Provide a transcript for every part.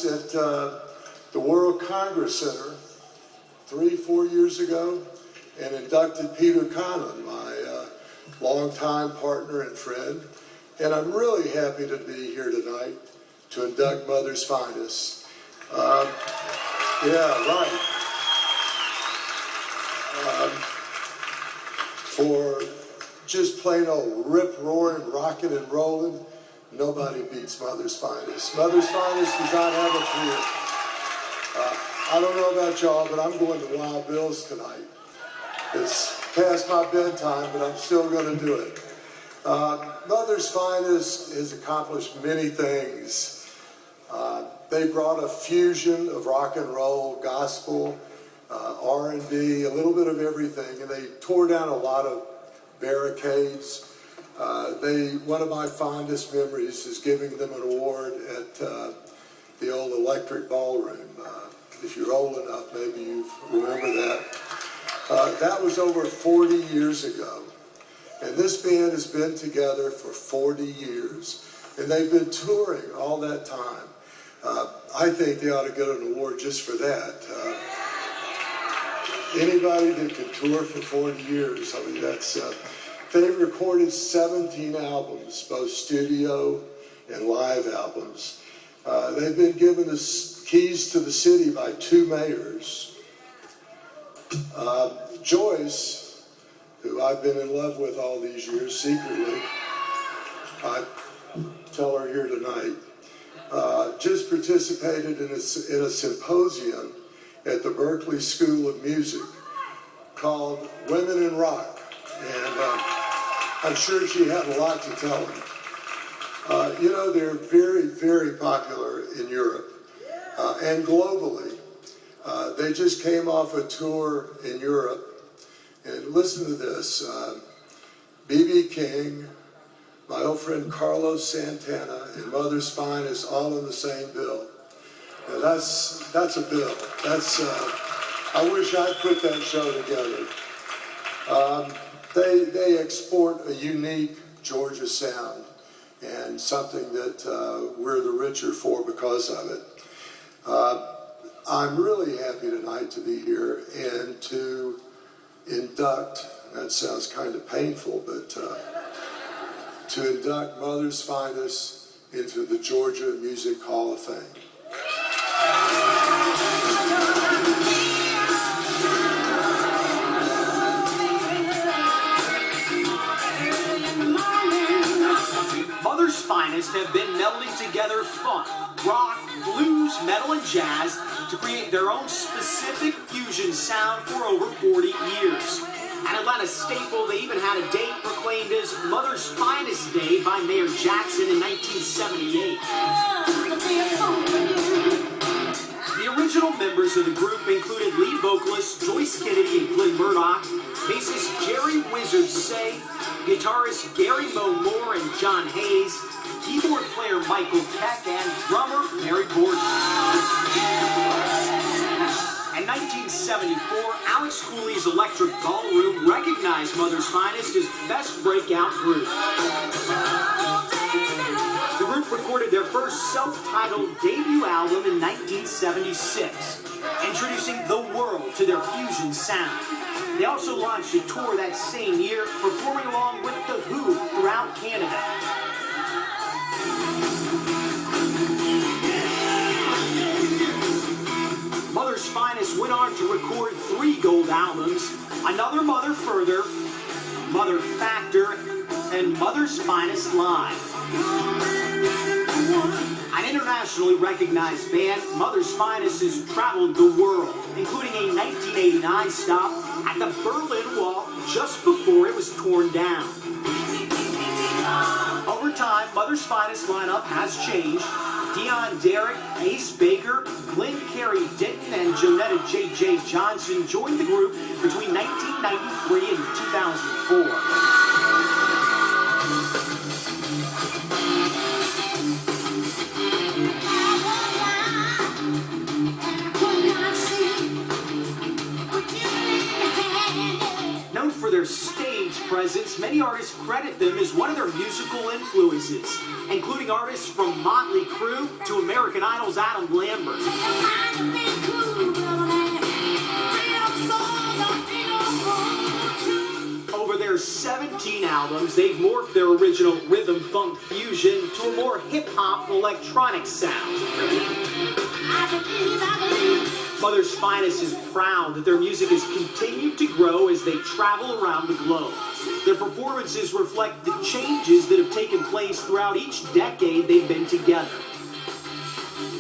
was at the World Congress Center 3-4 years ago and inducted Peter Conlon, my longtime partner and friend. And I'm really happy to be here tonight to induct Mother's Finest. Yeah, right. For just plain old rip-roaring, rocking and rolling, nobody beats Mother's Finest. Mother's Finest does not have a peer. I don't know about y'all, but I'm going to Wild Bill's tonight. It's past my bedtime, but I'm still going to do it. Mother's Finest has accomplished many things. They brought a fusion of rock and roll, gospel, R&B, a little bit of everything, and they tore down a lot of barricades. One of my fondest memories is giving them an award at the old Electric Ballroom. If you're old enough, maybe you remember that. That was over 40 years ago. And this band has been together for 40 years. And they've been touring all that time. I think they ought to get an award just for that. Anybody that can tour for 40 years, I mean, that's... They've recorded 17 albums, both studio and live albums. They've been given the keys to the city by 2 mayors. Joyce, who I've been in love with all these years secretly, I tell her here tonight, just participated in a symposium at the Berklee School of Music called Women in Rock. And I'm sure she had a lot to tell him. You know, they're very, very popular in Europe and globally. They just came off a tour in Europe. And listen to this. B.B. King, my old friend Carlos Santana, and Mother's Finest all in the same bill. Now that's a bill. I wish I'd put that show together. They export a unique Georgia sound and something that we're the richer for because of it. I'm really happy tonight to be here and to induct, that sounds kind of painful, but to induct Mother's Finest into the Georgia Music Hall of Fame. Mother's Finest have been melding together funk, rock, blues, metal, and jazz to create their own specific fusion sound for over 40 years. An Atlanta staple, they even had a date proclaimed as Mother's Finest Day by Mayor Jackson in 1978. The original members of the group included lead vocalist Joyce Kennedy and Glenn Murdock, bassist Jerry Wyzard Say, guitarist Gary Moore and John Hayes, keyboard player Michael Keck, and drummer Mary Gordon. In 1974, Alex Cooley's Electric Ballroom recognized Mother's Finest as best breakout group. The group recorded their first self-titled debut album in 1976, introducing the world to their fusion sound. They also launched a tour that same year, performing along with The Who throughout Canada. Mother's Finest went on to record 3 gold albums, Another Mother Further, Mother Factor, and Mother's Finest Live. An internationally recognized band, Mother's Finest has traveled the world, including a 1989 stop at the Berlin Wall just before it was torn down. Over time, Mother's Finest lineup has changed. Dion Derrick, Ace Baker, Glenn Carey Denton, and Jonetta J.J. Johnson joined the group between 1993 and 2004. Known for their stage presence, many artists credit them as one of their musical influences, including artists from Motley Crue to American Idol's Adam Lambert. Over their 17 albums, they've morphed their original rhythm funk fusion to a more hip-hop electronic sound. Mother's Finest is proud that their music has continued to grow as they travel around the globe. Their performances reflect the changes that have taken place throughout each decade they've been together.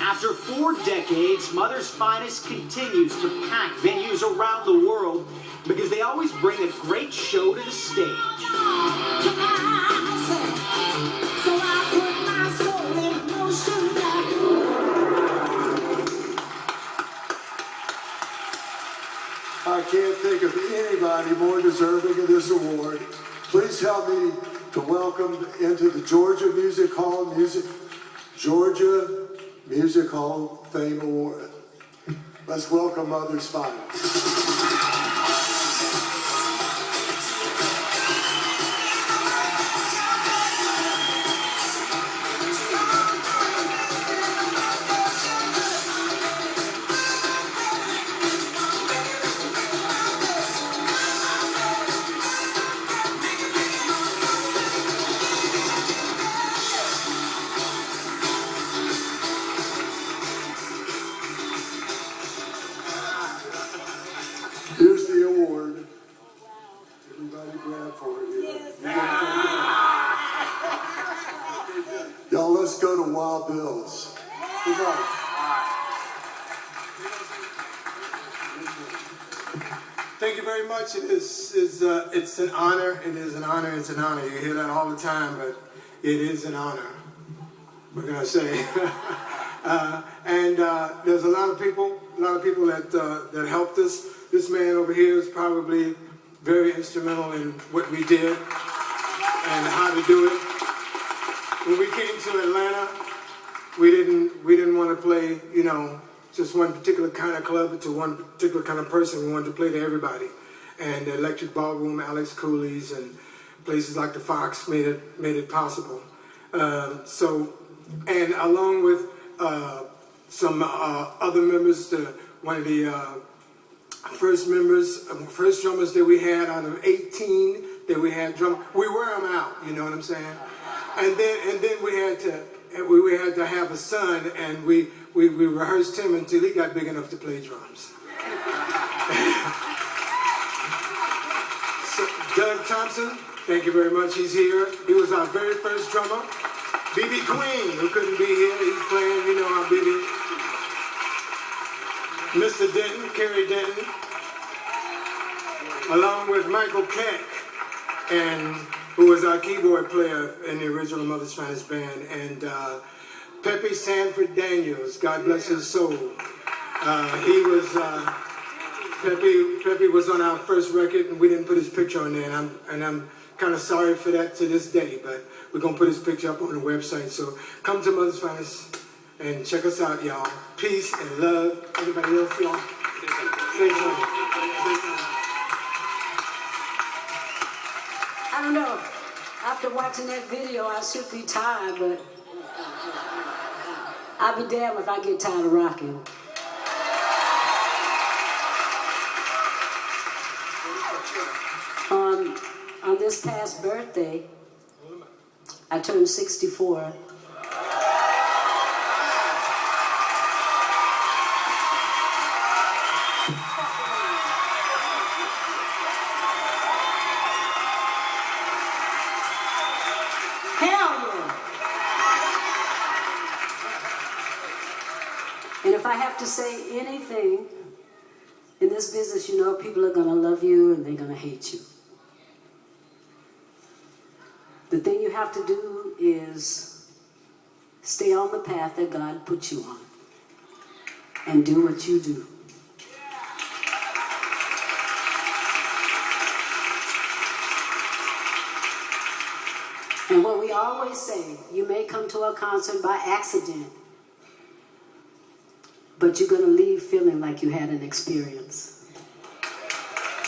After 4 decades, Mother's Finest continues to pack venues around the world because they always bring a great show to the stage. I can't think of anybody more deserving of this award. Please help me to welcome into the Georgia Music Hall Fame Award. Let's welcome Mother's Finest. Here's the award. Everybody grab for it. Y'all, let's go to Wild Bill's. Good night. Thank you very much. It's an honor. It is an honor. It's an honor. You hear that all the time, but it is an honor. We're gonna say, and there's a lot of people that helped us. This man over here is probably very instrumental in what we did and how to do it. When we came to Atlanta, we didn't want to play, just one particular kind of club to one particular kind of person. We wanted to play to everybody. And the Electric Ballroom, Alex Cooley's, and places like the Fox made it possible. And along with some other members, one of the first drummers that we had out of 18 that we had drum. We wear them out, you know what I'm saying? And then we had to have a son, and we rehearsed him until he got big enough to play drums. So, Doug Thompson, thank you very much. He's here. He was our very first drummer. B.B. Queen, who couldn't be here, he's playing, our B.B. Mr. Denton, Kerry Denton, along with Michael Keck, and who was our keyboard player in the original Mother's Finest band, and Pepe Sanford Daniels, God bless his soul. Pepe was on our first record, and we didn't put his picture on there, and I'm kind of sorry for that to this day, but we're gonna put his picture up on the website. So come to Mother's Finest and check us out, y'all. Peace and love. Everybody else, y'all? Say something. I don't know. After watching that video, I should be tired, but I'll be damned if I get tired of rocking. On this past birthday, I turned 64. And if I have to say anything in this business, people are going to love you and they're going to hate you. The thing you have to do is stay on the path that God put you on and do what you do. And what we always say, you may come to a concert by accident, but you're going to leave feeling like you had an experience.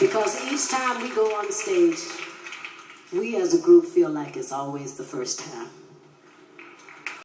Because each time we go on stage, we as a group feel like it's always the first time.